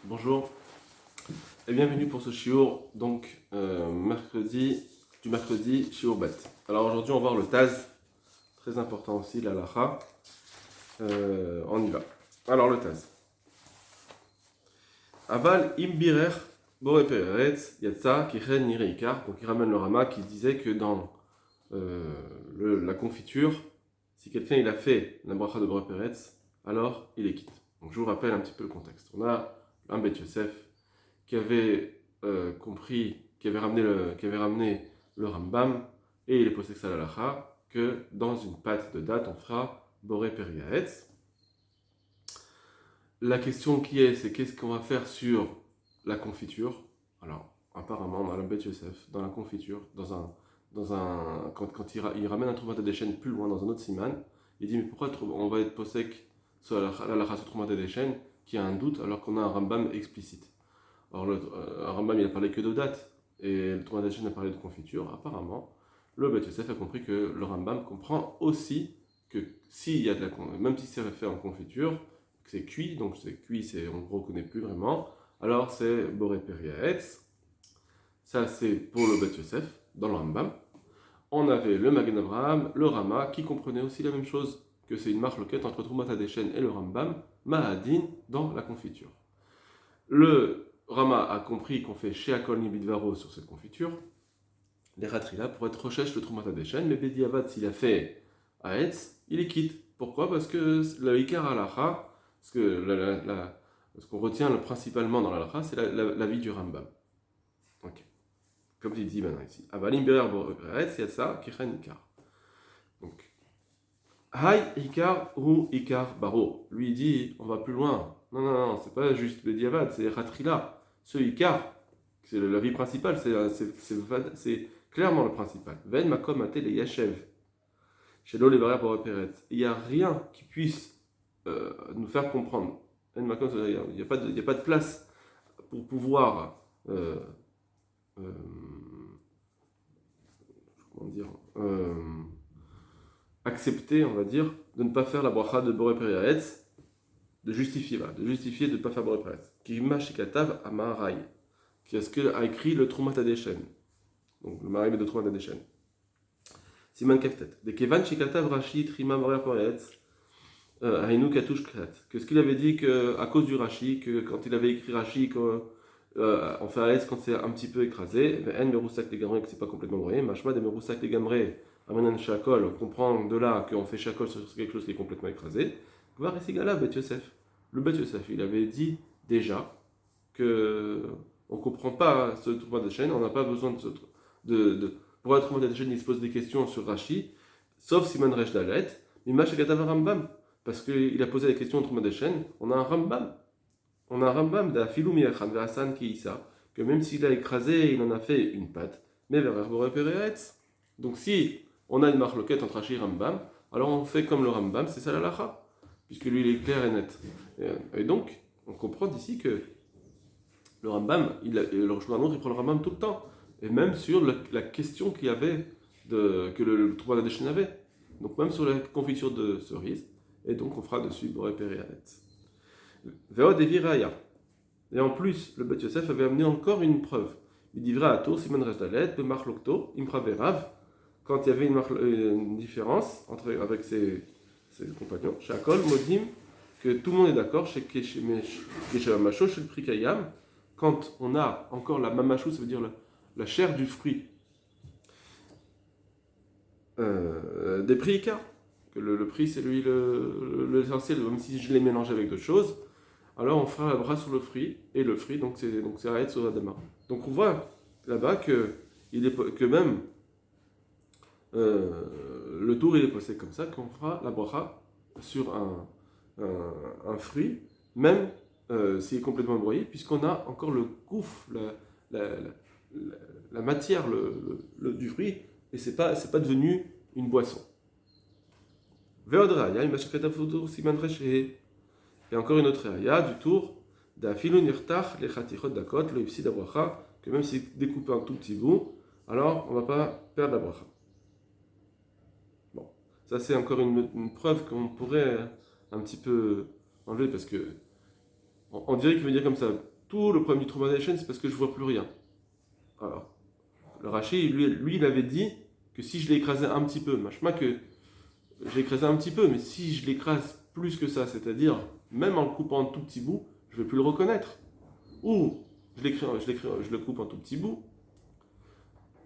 Bonjour et bienvenue pour ce shiur, donc mercredi, shiur bet. Alors aujourd'hui on va voir le Taz, très important aussi, la halacha. On y va. Alors le Taz. Aval imbirer boré peretz yatsa kichen nireikar. Donc il ramène le Rama qui disait que dans la confiture, si quelqu'un il a fait la bracha de boré peretz, alors il est quitte. Donc je vous rappelle un petit peu le contexte. On a un Bet Yosef qui avait qui avait ramené le Rambam, et il est posé que ça l'alacha, que dans une pâte de date, on fera boré periaetz. La question c'est qu'est-ce qu'on va faire sur la confiture. Alors, apparemment, dans la Bet Yosef, dans la confiture, quand il ramène un Troumat des chaînes plus loin, dans un autre siman, il dit, mais pourquoi on va être posé sur l'alacha sur Troumat des chaînes, qui a un doute, alors qu'on a un Rambam explicite. Alors, le Rambam, il a parlé que de date, et le Troumat des chaînes a parlé de confiture. Apparemment, le Bet Yosef a compris que le Rambam comprend aussi que s'il y a même si c'est fait en confiture, que c'est cuit, donc c'est cuit, on ne reconnaît plus vraiment, alors c'est Boré Periaetz. Ça, c'est pour le Bet Yosef, dans le Rambam. On avait le Magen Avraham, le Rama, qui comprenait aussi la même chose, que c'est une marloquette entre Troumat Hadeshen et le Rambam, Mahadin, dans la confiture. Le Rama a compris qu'on fait Sheakol Nibidvaro sur cette confiture, les Ratrila, pour être recherche le Troumat Hadeshen, mais Bediavad, s'il a fait Aetz, il est quitte. Pourquoi ? Parce que le Ikar Halacha, parce que ce qu'on retient principalement dans l'Halacha, c'est la vie du Rambam. Okay. Comme il dit maintenant ici. Avalim berer boretz yatsa kichen ikar. Donc, Hay ikar ou ikar baro. Lui il dit, on va plus loin. Non, c'est pas juste le diavad, c'est Ratrila. Ce ikar, c'est la vie principale, c'est clairement le principal. Ven makom atel et yashev. Chez l'eau les barrières pour peretz. Il n'y a rien qui puisse nous faire comprendre. Il n'y a pas de place pour pouvoir accepter, on va dire, de ne pas faire la bracha de Boré Periaetz, de justifier de ne pas faire Boré Periaetz. Kirima Shikatav Amarai, qui a écrit le Troumat Hadeshen, donc le Marais de Troumat Hadeshen. Siman Keftet. De Kevan Shikatav Rashi Trima Boré Periaetz, Hainu Katush Kret. Que ce qu'il avait dit qu'à cause du Rashi, que quand il avait écrit Rashi, on fait Aetz quand c'est un petit peu écrasé, En Merousak les Gamré, que c'est pas complètement broyé, Mashma de Merousak les Gamré, Amanan Shakol, on comprend de là qu'on fait Shakol sur quelque chose qui est complètement écrasé. Voir ici Gala, Bet Yosef. Le Bet Yosef, il avait dit déjà que on ne comprend pas ce Troumat de chaîne, on n'a pas besoin pour être Troumat de chaîne, il se pose des questions sur Rashi, sauf Siman Resh Dalet, Mimash Gatav Rambam, parce qu'il a posé la question au Troumat de chaîne, on a un Rambam. On a un Rambam d'Afilou Miachan Hassan qui Issa, que même s'il a écrasé, il en a fait une pâte, mais vers Boré Peretz. Donc si on a une marloquette entre Rashi et Rambam, alors on fait comme le Rambam, c'est ça l'alacha, puisque lui il est clair et net. Et donc, on comprend d'ici que le Rambam, le Roshman il prend le Rambam tout le temps, et même sur la question qu'il y avait, que le Troumat Hadeshen avait. Donc même sur la confiture de cerise, et donc on fera dessus Boré Peretz. Et en plus, le Bet Yosef avait amené encore une preuve. Il dit Vrato, Simon Rajdalet, Bemarlokto, Impraverav, quand il y avait une différence avec ses compagnons, Shakol, Modim, que tout le monde est d'accord, chez Mamacho, chez le Prikayam, quand on a encore la Mamachou, ça veut dire la chair du fruit, des Prika, que le prix c'est lui l'essentiel, même si je l'ai mélangé avec d'autres choses. Alors on fera la bras sur le fruit, et le fruit, donc c'est Aetz sur Adama. Donc on voit là-bas que même le tour il est posé comme ça, qu'on fera la bracha sur un fruit, même s'il est complètement broyé, puisqu'on a encore le gouf, la matière du fruit, et c'est pas devenu une boisson. Veodra, il y a une machakata futur siman reché. Et encore une autre réaya du tour d'Afilun Nirtach, les Chatichot Dakot, le Ipsi d'Abracha, que même si c'est découpé un tout petit bout, alors on ne va pas perdre la bracha. Bon, ça c'est encore une preuve qu'on pourrait un petit peu enlever, parce que on dirait qu'il veut dire comme ça, tout le problème du Trouma des chaînes, c'est parce que je vois plus rien. Alors, le Rashi, lui, il avait dit que si je l'écrasais un petit peu, machma que j'ai écrasé un petit peu, mais si je l'écrase plus que ça, c'est-à-dire même en le coupant en tout petits bouts, je ne vais plus le reconnaître. Ou je le coupe en tout petits bouts,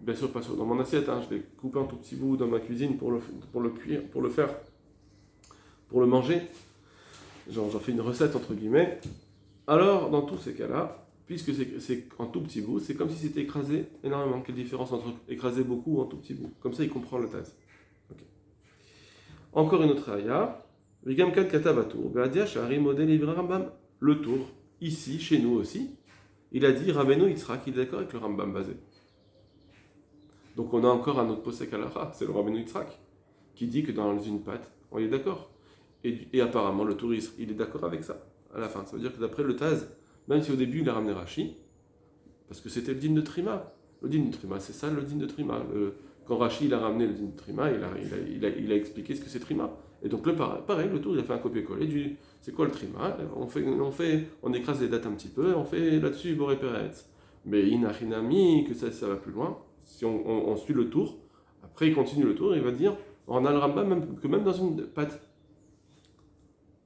bien sûr pas dans mon assiette, hein, je l'ai coupé en tout petits bouts dans ma cuisine pour le cuire, pour le faire, pour le manger. J'en fais une recette entre guillemets. Alors, dans tous ces cas-là, puisque c'est en tout petits bouts, c'est comme si c'était écrasé énormément. Quelle différence entre écraser beaucoup ou en tout petits bouts? Comme ça, il comprend le taz. Okay. Encore une autre aya. Le tour, ici, chez nous aussi, il a dit Rabbeinu Yitzhak, il est d'accord avec le Rambam basé. Donc on a encore un autre posek halacha, c'est le Rabbeinu Yitzhak, qui dit que dans une pâte, on est d'accord. Et apparemment, le touriste, il est d'accord avec ça, à la fin. Ça veut dire que d'après le Taz, même si au début il a ramené Rashi, parce que c'était le din de Trima. Le din de Trima, c'est ça le din de Trima. Quand Rashi il a ramené le din de Trima, il a expliqué ce que c'est Trima. Et donc pareil, le tour, il a fait un copier-coller du c'est quoi le Trima. On écrase les dates un petit peu, on fait là-dessus Boré Peretz. Mais Inachinami, que ça va plus loin. Si on suit le tour, après il continue le tour, il va dire, on a le Rambam que même dans une pâte.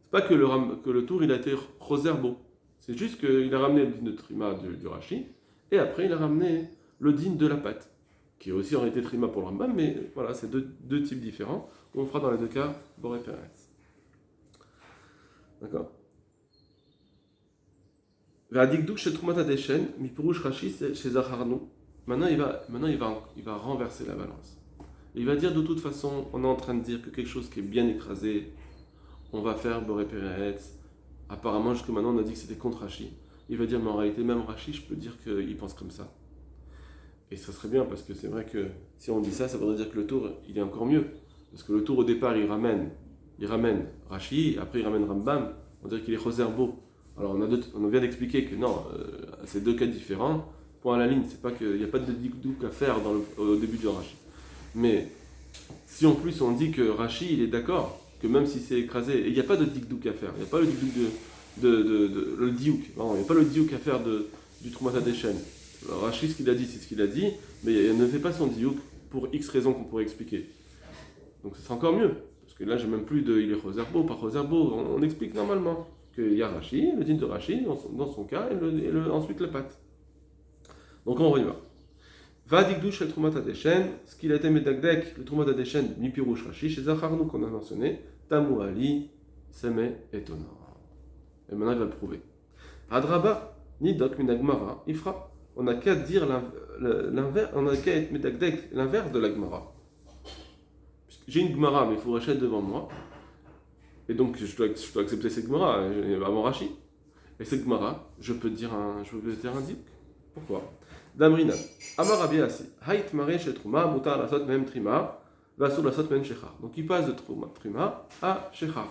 C'est pas que le tour il a été roserbo. C'est juste qu'il a ramené le din de Trima du Rashi, et après il a ramené le din de la pâte, qui aussi aurait été Trima pour le Rambam, mais voilà, c'est deux types différents. On fera dans les deux cas Boré Peretz. D'accord. V'adikduk chez Trumata Deshen, mi Purush Rashi chez Zacharnu. Maintenant il va renverser la balance. Il va dire de toute façon, on est en train de dire que quelque chose qui est bien écrasé, on va faire Boré Peretz. Apparemment, jusque maintenant, on a dit que c'était contre Rashi. Il va dire, mais en réalité, même Rashi, je peux dire qu'il pense comme ça. Et ça serait bien, parce que c'est vrai que si on dit ça, ça voudrait dire que le tour, il est encore mieux. Parce que le tour, au départ, il ramène Rashi, après il ramène Rambam, on dirait qu'il est Roserbo. Alors on vient d'expliquer que non, c'est deux cas différents. Point à la ligne, c'est pas qu'il n'y a pas de dikdouk à faire au début du Rashi. Mais si en plus on dit que Rashi, il est d'accord, que même si c'est écrasé, et il n'y a pas de dikdouk à faire, il n'y a pas le dikdouk le diouk, non, il n'y a pas le diouk à faire du Troumata des chaînes. Rashi, ce qu'il a dit, c'est ce qu'il a dit, mais il ne fait pas son diouk pour X raisons qu'on pourrait expliquer. Donc ce sera encore mieux, parce que là j'ai même plus de il est Roserbo, pas Roserbo, on explique normalement qu'il y a Rashi, le din de Rashi, dans son cas, et ensuite la pâte. Donc on y va. Va dikdouche le Troumata des chaînes, ce qu'il a été médagdek, le Troumata des chaînes, mi pirouche Rashi, chez Zacharnu qu'on a mentionné, Tamu Ali, Seme étonnant. Et maintenant il va le prouver. Adraba, Nidok minagmara, Ifra. On n'a qu'à dire l'inverse, on n'a qu'à être médagdek, l'inverse de la Gemara. J'ai une Gemara, mais il faut racheter devant moi. Et donc je dois accepter cette Gemara, avant Rashi. Et cette Gemara, je peux dire un dik. Pourquoi? Damrina, Amar Rabbi Asi, Haït Mare Shel Truma, Mutar Lasot Mem Trima, Vasur Lasot Mem Shechar. Donc il passe de Trima à Shechar.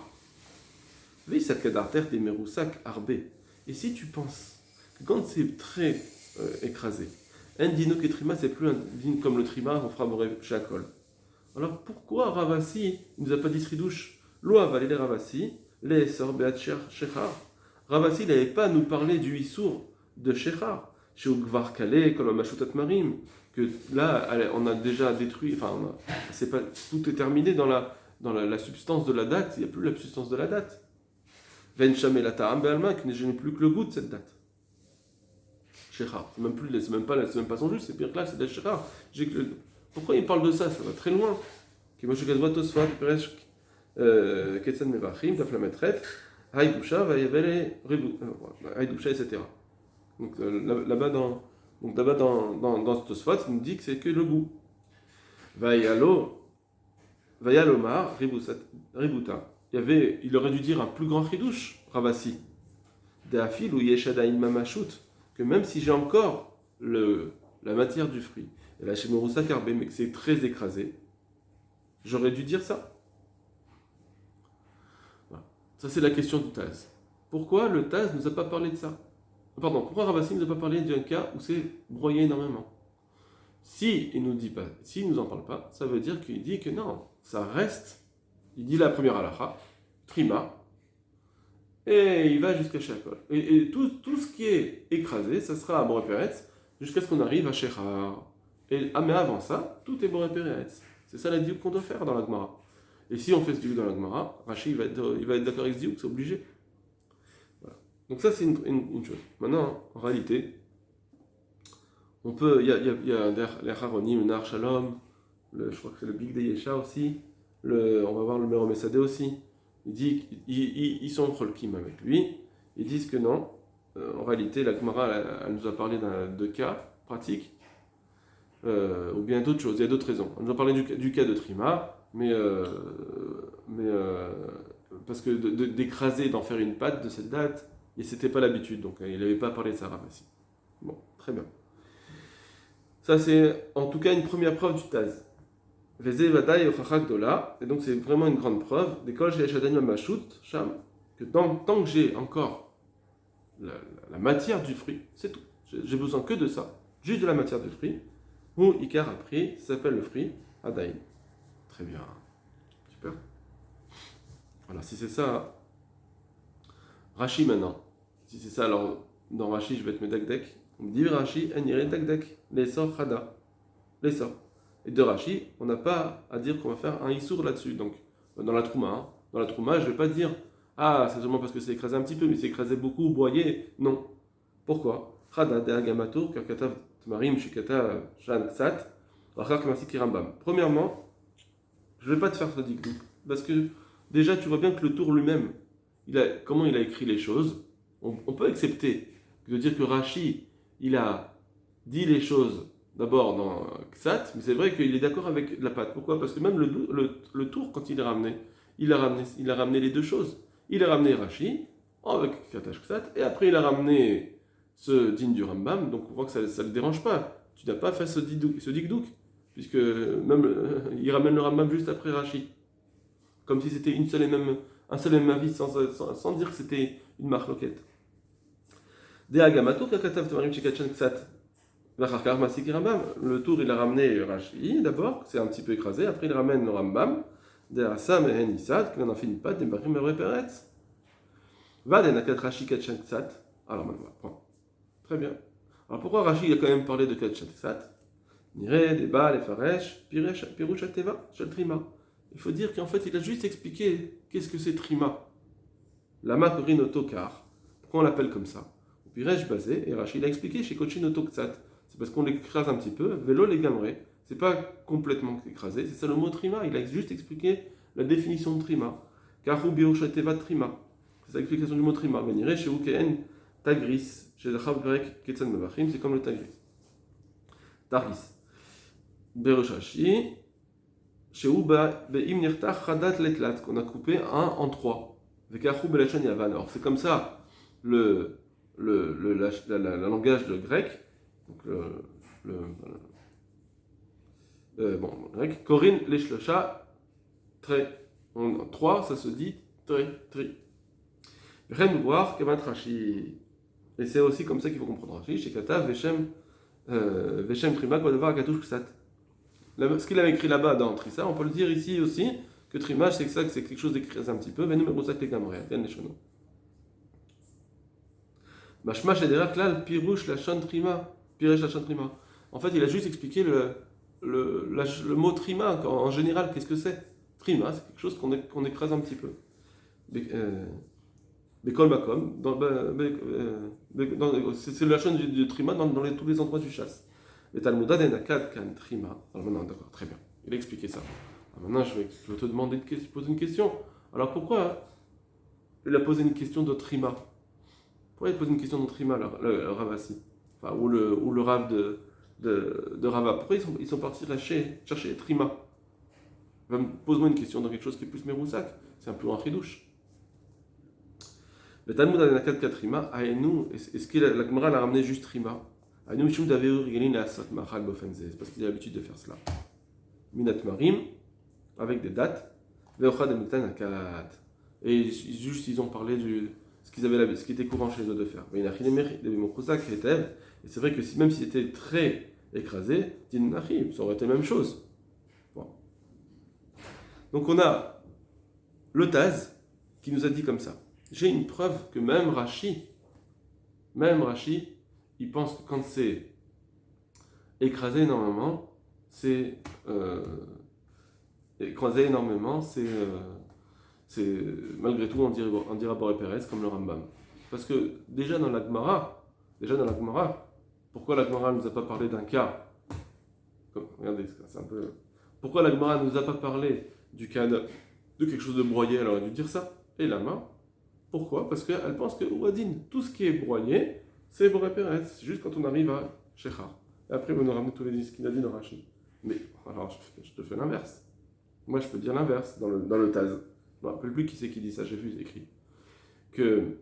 Vis Kedarter des Meroussak Arbe. Et si tu penses que quand c'est très écrasé, un dino que Trima, c'est plus un dino comme le Trima, on fera Boré Shakol. Alors pourquoi Ravasi ne nous a pas dit Sridouche? Loa Valé Ravasi, les Sor Beat Shechar. Ravasi n'avait pas à nous parler du Issour de Shechar. Chez Ugvar Kalé, comme Mashutat Marim, que là, on a déjà détruit, enfin, tout est terminé dans la substance de la date, il n'y a plus la substance de la date. Ven Shamel Ata'am Be'alma, que je n'ai plus que le goût de cette date. Shechar, c'est même pas son juste, c'est pire que là, c'est de Shechar. Pourquoi il parle de ça? Ça va très loin. Qui m'a choqué de voir Tosfat, Peresh, Ketsan Mevachim, Taflametret, Haïdoucha, Vayevele, Haïdoucha, etc. Donc là-bas dans ce Tosfot, il nous dit que c'est que le goût. Vayalomar, Ributa. Il aurait dû dire un plus grand chidouche, Ravasi. De'afil ou Yeshadaïn Mamashut, que même si j'ai encore la matière du fruit, et la Shemorusa Karbe, mais que c'est très écrasé, j'aurais dû dire ça. Voilà. Ça, c'est la question du Taz. Pourquoi le Taz ne nous a pas parlé de ça? Pardon, pourquoi Ravasi ne nous a pas parlé d'un cas où c'est broyé énormément? Si il nous en parle pas, ça veut dire qu'il dit que non, ça reste. Il dit la première halakha, Trima, et il va jusqu'à Shakol. Et tout ce qui est écrasé, ça sera à Boré Peretz, jusqu'à ce qu'on arrive à Shechar. Mais avant ça, tout est Boré Peretz. C'est ça la diouk qu'on doit faire dans la Gemara. Et si on fait ce diouk dans la Gemara, Rashi il va être d'accord avec ce diouk, c'est obligé. Voilà. Donc ça c'est une chose. Maintenant, en réalité, on peut, il y a les Haronim, le Nar Shalom, je crois que c'est le Big de Yesha aussi, on va voir le Merom Esadé aussi. Il dit ils sont cholkim avec lui. Ils disent que non. En réalité, la Gemara elle nous a parlé de cas pratiques, ou bien d'autres choses. Il y a d'autres raisons. Elle nous a parlé du cas de Trima, mais parce que d'écraser, d'en faire une pâte de cette date, et c'était pas l'habitude, donc il n'avait pas parlé de ça ici. Bon, très bien. Ça c'est en tout cas une première preuve du Taz. Et donc c'est vraiment une grande preuve que tant que j'ai encore la matière du fruit, c'est tout. J'ai besoin que de ça, juste de la matière du fruit. Ou Icar après, ça s'appelle le fruit Adaïn. Très bien, super. Voilà, si c'est ça, Rashi maintenant. Si c'est ça, alors dans Rashi je vais être Medakdek. On me dit Rashi, Enire Dakdek, l'essor Hada, l'essor. Et de Rashi, on n'a pas à dire qu'on va faire un issour là-dessus. Donc, dans la Trouma, je ne vais pas dire ah, c'est seulement parce que c'est écrasé un petit peu, mais c'est écrasé beaucoup, broyé. Non. Pourquoi Premièrement, je ne vais pas te faire ce dikdouk. Parce que déjà, tu vois bien que le tour lui-même, comment il a écrit les choses. On peut accepter de dire que Rashi, il a dit les choses d'abord dans Ksat, mais c'est vrai qu'il est d'accord avec la pâte. Pourquoi? Parce que même le tour, quand il est ramené, il a ramené les deux choses. Il a ramené Rashi avec Katash Ksat, et après il a ramené ce din du Rambam, donc on voit que ça ne le dérange pas. Tu n'as pas fait ce dikdouk, puisque même il ramène le Rambam juste après Rashi. Comme si c'était un seul et même avis, sans dire que c'était une marloquette. De Agamato, Kakatav Tamarim Shikachan Ksat. Le tour, il a ramené Rashi d'abord, c'est un petit peu écrasé. Après, il ramène le Rambam. De Assam et Nisad, qu'on en fait une pâte, des Barim et Peretz. Va de Nakat Rashi Kachan Ksat. Alors maintenant, prends. Très bien. Alors pourquoi Rashi il a quand même parlé de Kachan Ksat? Nire, Deba, les Faresh, Pirush Ateva, Trima. Il faut dire qu'en fait, il a juste expliqué qu'est-ce que c'est Trima. Lama Korin Otokar. Pourquoi on l'appelle comme ça? Piresh basé, et Rashi l'a expliqué chez Kochin Otoksat. C'est parce qu'on l'écrase un petit peu, vélo les gamrés, c'est pas complètement écrasé, c'est ça le mot trima, il a juste expliqué la définition de trima. Karu bioshateva trima, c'est l'explication du mot trima. Venire chez Ukeen tagris, chez le Chav grec Ketsan Mavachim, c'est comme le tagris. Taris. Beroshashi, chez Uba beim nirtach chadat letlat, qu'on a coupé un en trois. Vekaru belachan yavan. Alors c'est comme ça le langage de grec. Donc le grec, Corinne les shlosha, très. En 3, ça se dit très, très. Rien de voir, Kamat Rashi. Et c'est aussi comme ça qu'il faut comprendre Rashi, chez Kata, Veshem Trima, Kodevar, Katouch Ksat. Ce qu'il avait écrit là-bas dans Trissa, on peut le dire ici aussi, que Trimage, c'est ça, que c'est quelque chose d'écrit un petit peu, Venou Merousak les Gamré, viennent les chenaux. Mashmash et derrière là, le Pirouche, la Chantrima. En fait, il a juste expliqué le mot trima. En général, qu'est-ce que c'est? Trima, c'est quelque chose qu'on écrase un petit peu. Bekol Makom, c'est la chaîne du trima dans tous les endroits du chasse. Le Talmuda d'Enakad kan trima. Alors maintenant, d'accord, très bien. Il a expliqué ça. Alors maintenant, je vais te demander de poser une question. Alors pourquoi il a posé une question de trima? Pourquoi il pose une question de trima, le Ravassi? Enfin, ou le Rav de Rava. Pourquoi ils sont partis chercher Trima? Pose-moi une question dans quelque chose qui est plus Meroussak. C'est un peu un chidouche. Le Talmud a Nakat Trima, est-ce que la Gemara l'a ramené juste Trima? Aïnou Mishum Daveur Rigelin la Asat Machal Bofenze. C'est parce qu'il a l'habitude de faire cela. Minat Marim, avec des dates. Veocha de Mitan Nakat. Et juste, ils ont parlé ce qui était courant chez eux de faire. Et c'est vrai que même s'il était très écrasé, ça aurait été la même chose. Bon. Donc on a le Taz qui nous a dit comme ça. j'ai une preuve que même Rashi, il pense que quand c'est écrasé énormément, c'est c'est malgré tout on dira Boré Pérez comme le Rambam. Parce que déjà dans la Gemara, pourquoi la Gemara ne nous a pas parlé d'un cas regardez, c'est un peu. Pourquoi la Gemara ne nous a pas parlé du cas de quelque chose de broyé? Elle aurait dû dire ça. Et la main, pourquoi? Parce qu'elle pense que Ouadin, tout ce qui est broyé, c'est Boré Pérez. C'est juste quand on arrive à Shechar. Et après, on nous ramène tous les ce qu'il a dit dans Rashi. Mais alors, je te fais l'inverse. Moi, je peux dire l'inverse dans le Taz. Je ne me rappelle plus qui c'est qui dit ça, j'ai vu écrit. Que.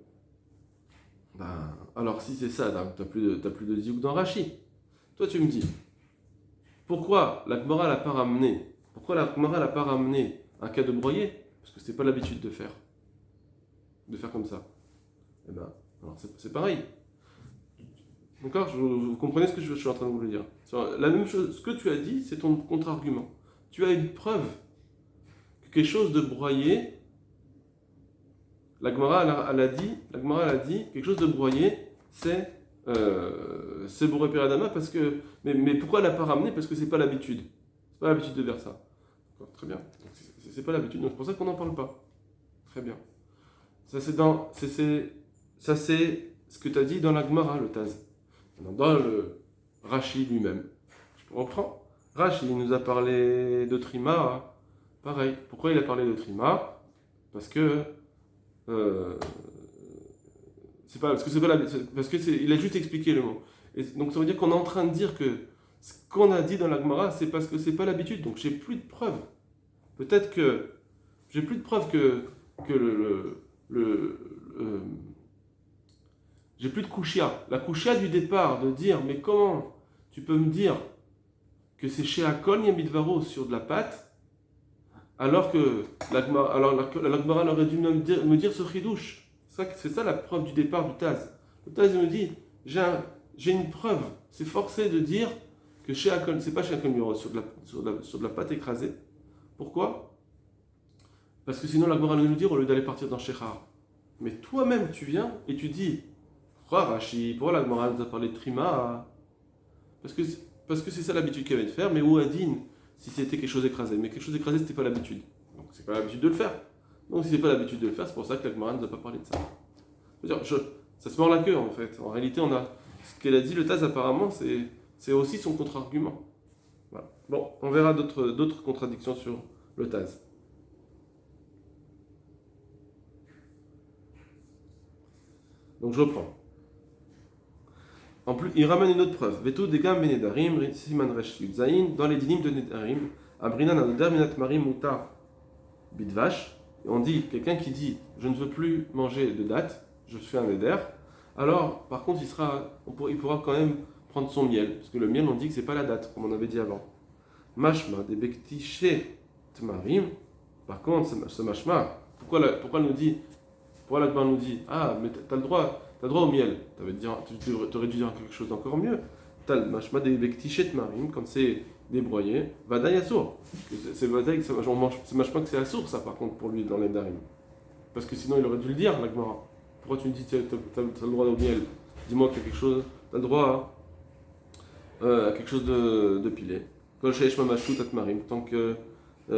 Alors, si c'est ça, tu n'as plus de diouk dans Rashi. Toi, tu me dis. Pourquoi la Gemara l'a pas ramené? Pourquoi la Gemara l'a pas ramené un cas de broyer? Parce que c'est pas l'habitude de faire comme ça. Eh ben, alors c'est pareil. D'accord? Vous comprenez ce que je suis en train de vous le dire. La même chose, ce que tu as dit, c'est ton contre-argument. Tu as une preuve que quelque chose de broyé, la Gemara elle a dit, quelque chose de broyé, c'est Boré Péradama parce que. Mais pourquoi elle l'a pas ramené? Parce que c'est pas l'habitude. C'est pas l'habitude de faire ça. D'accord, très bien. Donc, c'est pas l'habitude, donc c'est pour ça qu'on n'en parle pas. Très bien. Ça c'est ce que tu as dit dans la Gemara, le Taz. Dans le Rashi lui-même. Je reprends. Rashi nous a parlé de Trima. Pareil. Pourquoi il a parlé de Trima? Parce que il a juste expliqué le mot. Et donc ça veut dire qu'on est en train de dire que ce qu'on a dit dans la Gemara, c'est parce que c'est pas l'habitude. Donc j'ai plus de preuves. Peut-être que j'ai plus de preuves que j'ai plus de kushia. La kushia du départ de dire mais comment tu peux me dire que c'est chez Akol Yamidvaro sur de la pâte alors que la Gemara aurait dû me dire ce chidouche. C'est ça la preuve du départ du Taz. Le Taz me dit, j'ai une preuve, c'est forcé de dire que chez Akon, c'est pas chez Akon Miro, sur de la pâte écrasée. Pourquoi? Parce que sinon la Gemara nous dire au lieu d'aller partir dans Shechar. Mais toi-même tu viens et tu dis, Rashi, pourquoi la Gemara nous a parlé de Trima? Parce que c'est ça l'habitude qu'elle avait de faire, mais Ouadin, si c'était quelque chose d'écrasé. Mais quelque chose d'écrasé, c'était pas l'habitude. Donc c'est pas l'habitude de le faire. Donc si c'est pas l'habitude de le faire, c'est pour ça que la Gemara ne nous a pas parlé de ça. Ça se mord la queue en fait. En réalité, ce qu'elle a dit, le Taz apparemment, c'est aussi son contre-argument. Voilà. Bon, on verra d'autres contradictions sur le Taz. Donc je reprends. En plus, il ramène une autre preuve. Veto degam benedarim, siman resh yudzaïn, dans les dinim de Nedarim, abrinan anodar minat marim mutar bidvash. On dit, quelqu'un qui dit, je ne veux plus manger de date, je fais un éder, alors par contre il pourra quand même prendre son miel, parce que le miel on dit que c'est pas la date, comme on avait dit avant. Mashma, des bektiché tmarim, par contre ce mashma, pourquoi la Gemara nous dit, ah mais t'as le droit au miel, tu aurais dû dire quelque chose d'encore mieux, t'as le mashma des bektiché tmarim, quand c'est débroyé, vadaï assour. C'est vadaï, c'est machma que c'est assour ça par contre pour lui dans les darim. Parce que sinon il aurait dû le dire la Gemara. Pourquoi tu me dis que t'as le droit au miel? Dis-moi qu'il y a quelque chose, t'as le droit à quelque chose de pilé. Kol sheish mamashut atmarim, tant qu'il y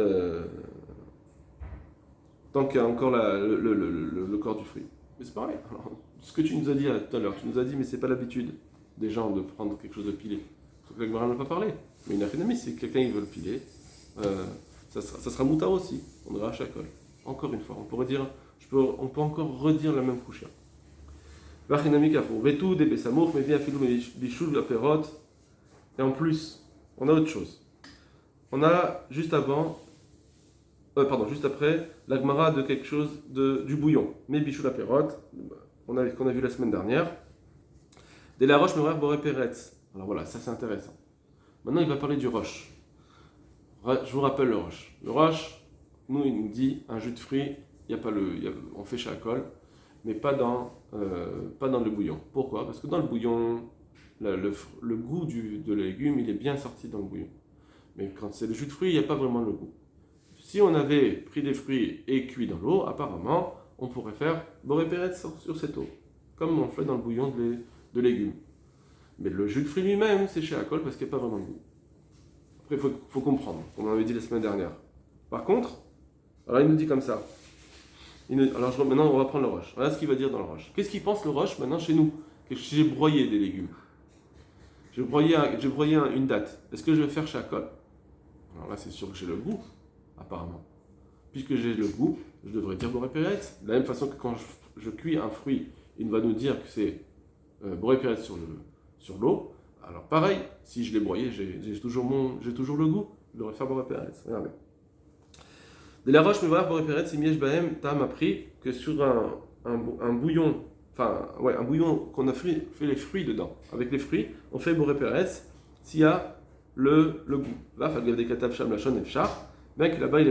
a encore le corps du fruit. Mais c'est pareil. Alors, ce que tu nous as dit tout à l'heure, tu nous as dit mais c'est pas l'habitude des gens de prendre quelque chose de pilé. Sauf que la Gemara n'en a pas parlé. Mais une affinamie, si quelqu'un il veut le piler, ça sera moutard aussi. On ira à Shakol. Encore une fois, on peut encore redire la même couche. Et en plus, on a autre chose. On a juste après, la Gemara de quelque chose du bouillon. Mais bichou la perrotte, qu'on a vu la semaine dernière. De la roche meureur boré peretz. Alors voilà, ça c'est intéressant. Maintenant, il va parler du roche. Je vous rappelle le roche. Le roche, nous, il nous dit un jus de fruits, on fait chez Akol, mais pas dans le bouillon. Pourquoi? Parce que dans le bouillon, le goût de légume, il est bien sorti dans le bouillon. Mais quand c'est le jus de fruits, il n'y a pas vraiment le goût. Si on avait pris des fruits et cuit dans l'eau, apparemment, on pourrait faire boré péretz sur cette eau, comme on le fait dans le bouillon de légumes. Mais le jus de fruits lui-même, c'est chez Akol parce qu'il n'y a pas vraiment de goût. Après, il faut comprendre, comme on l'avait dit la semaine dernière. Par contre, alors il nous dit comme ça. Maintenant, on va prendre le roche. Voilà ce qu'il va dire dans le roche. Qu'est-ce qu'il pense le roche maintenant chez nous? Que j'ai broyé des légumes. J'ai broyé une date. Est-ce que je vais faire chez Akol? Alors là, c'est sûr que j'ai le goût, apparemment. Puisque j'ai le goût, je devrais dire boré péretz. De la même façon que quand je cuis un fruit, il va nous dire que c'est boré péretz sur l'eau. Alors pareil, si je l'ai broyé, j'ai toujours le goût. Je devrais faire boré péretz. Regardez. De la roche, mais voilà, boré péretz, si miège bahem, Tam a appris que sur un bouillon, un bouillon qu'on a fait les fruits dedans. Avec les fruits, on fait boré péretz s'il y a le goût. Là, il y a des katav sham lachon efshar. Bien que là-bas, il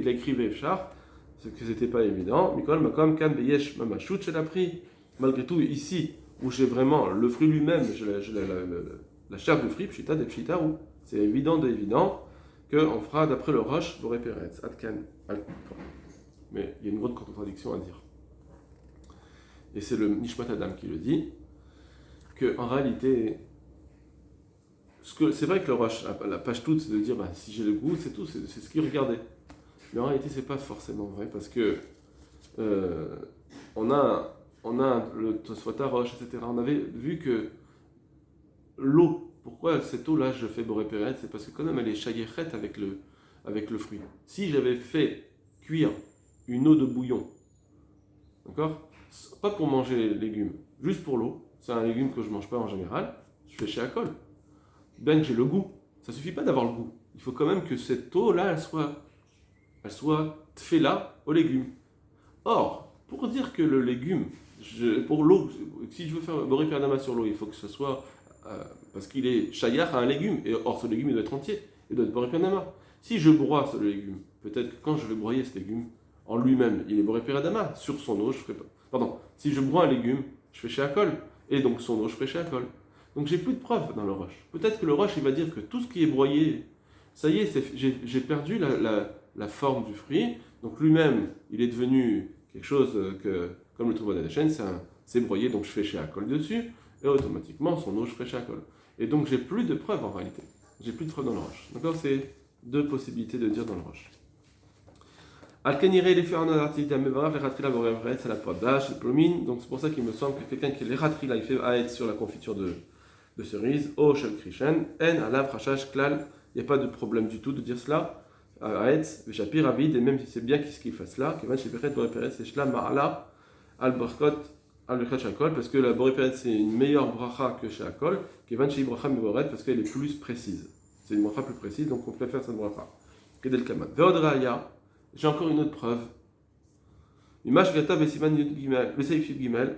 a écrit efshar, ce que c'était pas évident. Mikol makom kan beyesh mamashut shel appris. Malgré tout, ici, où j'ai vraiment le fruit lui-même, j'ai la chair du fruit, pshita de pshita, où c'est évident qu'on fera d'après le roche boré péretz. Adkan. Mais il y a une grande contradiction à dire. Et c'est le Nishmat Adam qui le dit, qu'en réalité, c'est vrai que le roche, la page toute, c'est de dire si j'ai le goût, c'est tout, c'est ce qu'il regardait. Mais en réalité, c'est pas forcément vrai, parce que on a le Tosfot roche, etc. On avait vu que l'eau, pourquoi cette eau-là, je fais boré péretz, c'est parce que quand même elle est chayechet avec le fruit. Si j'avais fait cuire une eau de bouillon, d'accord, pas pour manger les légumes, juste pour l'eau, c'est un légume que je mange pas en général, je fais chez Akol. Bien que j'ai le goût, ça suffit pas d'avoir le goût. Il faut quand même que cette eau-là, elle soit tfela aux légumes. Or, pour dire que le légume, pour l'eau, si je veux faire boré péretz sur l'eau, il faut que ce soit parce qu'il est chayach à un légume, et or ce légume il doit être entier, il doit être boré péretz. Si je broie ce légume, peut-être que quand je vais broyer ce légume, en lui-même, il est boré péretz. Sur son eau, je ferai pas. Pardon, si je broie un légume, je fais chez Akol, et donc son eau, je ferai chez Akol. Donc j'ai plus de preuves dans le roche. Peut-être que le roche, il va dire que tout ce qui est broyé, ça y est, j'ai perdu la forme du fruit, donc lui-même, il est devenu quelque chose que, comme le trouva d'Adéchen, c'est broyé, donc je fais chez Akol dessus, et automatiquement, son eau, je ferai chez Akol. Et donc j'ai plus de preuves en réalité. J'ai plus de preuves dans le roche. D'accord, c'est deux possibilités de dire dans le roche. Al-Keniré, les faire en article d'Amevar, les ratrila borevret, c'est la podash, le plomine. Donc c'est pour ça qu'il me semble que quelqu'un qui les ratrila, il fait aït sur la confiture de cerise, o shel krishen, en alav rachash klal, il n'y a pas de problème du tout de dire cela. Aït, veshapir avid, et même si c'est bien qu'il fasse cela, kevan sheperet borevret, c'est shla ma'ala, al-barkot, al-berkot shakol, parce que la borevret c'est une meilleure bracha que chez Akol, kevan shei bracha mivoret, parce qu'elle est plus précise. C'est une bracha plus précise, donc on préfère cette bracha. Kedel kaman. Veodraya, j'ai encore une autre preuve. Imash gata besiman yud gimel, beseif yud gimel,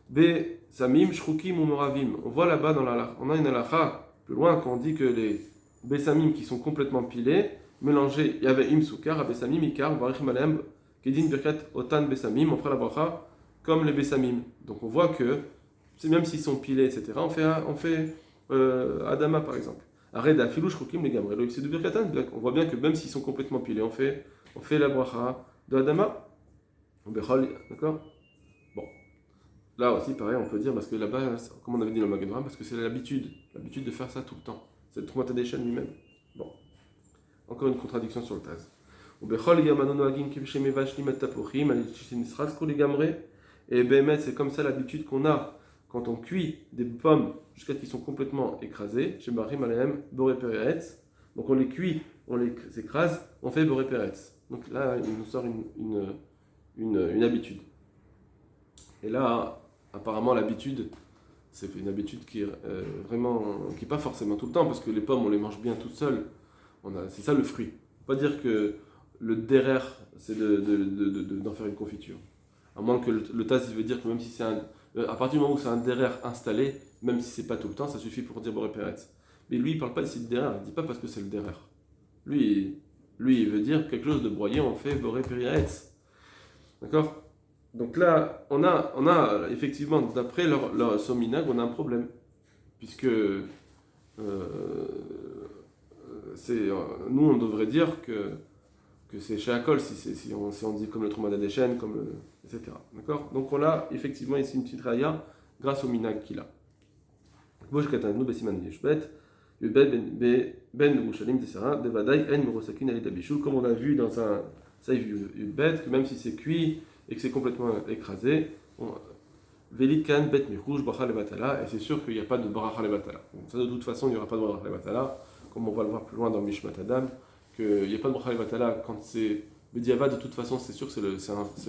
be samim shrukim ou moravim. On voit là-bas on a une halakha plus loin quand on dit que les besamim qui sont complètement pilés, mélangés, il y avait im soukar, besamim ikar, barich malem, kedin birkat otan besamim, on fera la bracha comme les besamim. Donc on voit que même s'ils sont pilés, etc. On fait adama par exemple. Arrête à filou shrukim les gamre. On voit bien que même s'ils sont complètement pilés, on fait la bracha de Adama. D'accord. Bon. Là aussi, pareil, on peut dire, parce que là-bas, comme on avait dit dans le Magen, parce que c'est l'habitude de faire ça tout le temps. C'est le Troumat HaDeshen lui-même. Bon. Encore une contradiction sur le Taz. Et Bémet, c'est comme ça l'habitude qu'on a quand on cuit des pommes jusqu'à ce qu'ils sont complètement écrasés. Chez Barim Alehem, Boré Peretz. Donc on les cuit, on les écrase, on fait Boré Peretz. Donc là, il nous sort une habitude. Et là, apparemment, l'habitude, c'est une habitude qui est vraiment, qui n'est pas forcément tout le temps, parce que les pommes, on les mange bien toutes seules. C'est ça le fruit. Pas dire que le derer, c'est d'en faire une confiture. À moins que le tas, il veut dire que même si c'est à partir du moment où c'est un derer installé, même si c'est pas tout le temps, ça suffit pour dire Boré Peretz. Mais lui, il parle pas ici de derer, il dit pas parce que c'est le derer. Lui, il veut dire quelque chose de broyé, on fait Boré Peretz. D'accord? Donc là, on a effectivement, d'après leur sominag, on a un problème. Puisque nous, on devrait dire que que c'est chez Akol, si on dit comme le Trouma d'Adeshen, etc. D'accord? Donc on a effectivement ici une petite raya grâce au minag qu'il a. Bosh Katanu Besiman Yeshbet, Yudbet Ben Yerushalim Tessara, Devadai En Murosakin Ali Dabishul, comme on a vu dans un Saïf Yudbet, que même si c'est cuit et que c'est complètement écrasé, Velikan Bet Mirouj Bracha Levatala, et c'est sûr qu'il n'y a pas de Bracha Levatala. Ça, de toute façon, il n'y aura pas de Bracha Levatala, comme on va le voir plus loin dans Mishmat Adam, qu'il n'y a pas de Bracha Levatala quand c'est Bediava, de toute façon, c'est sûr que c'est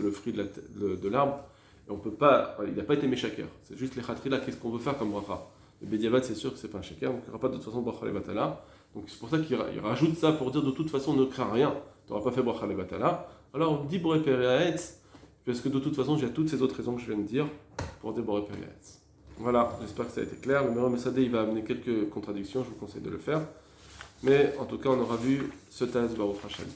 le fruit de l'arbre, et on peut pas, il n'a pas été méchaker, c'est juste les Khatrila, qu'est-ce qu'on veut faire comme Bracha. Le Bediavad, c'est sûr que c'est pas un shaker, donc il n'y aura pas de toute façon Bracha Levatala. Donc c'est pour ça qu'il rajoute ça pour dire de toute façon ne crains rien, tu n'auras pas fait Bracha Levatala. Alors dit Boré Periaetz, parce que de toute façon j'ai toutes ces autres raisons que je viens de dire pour dire Boré Periaetz. Voilà, j'espère que ça a été clair. Le Meron Mesadé il va amener quelques contradictions, je vous conseille de le faire. Mais en tout cas, on aura vu ce Taz Baruch Hashem.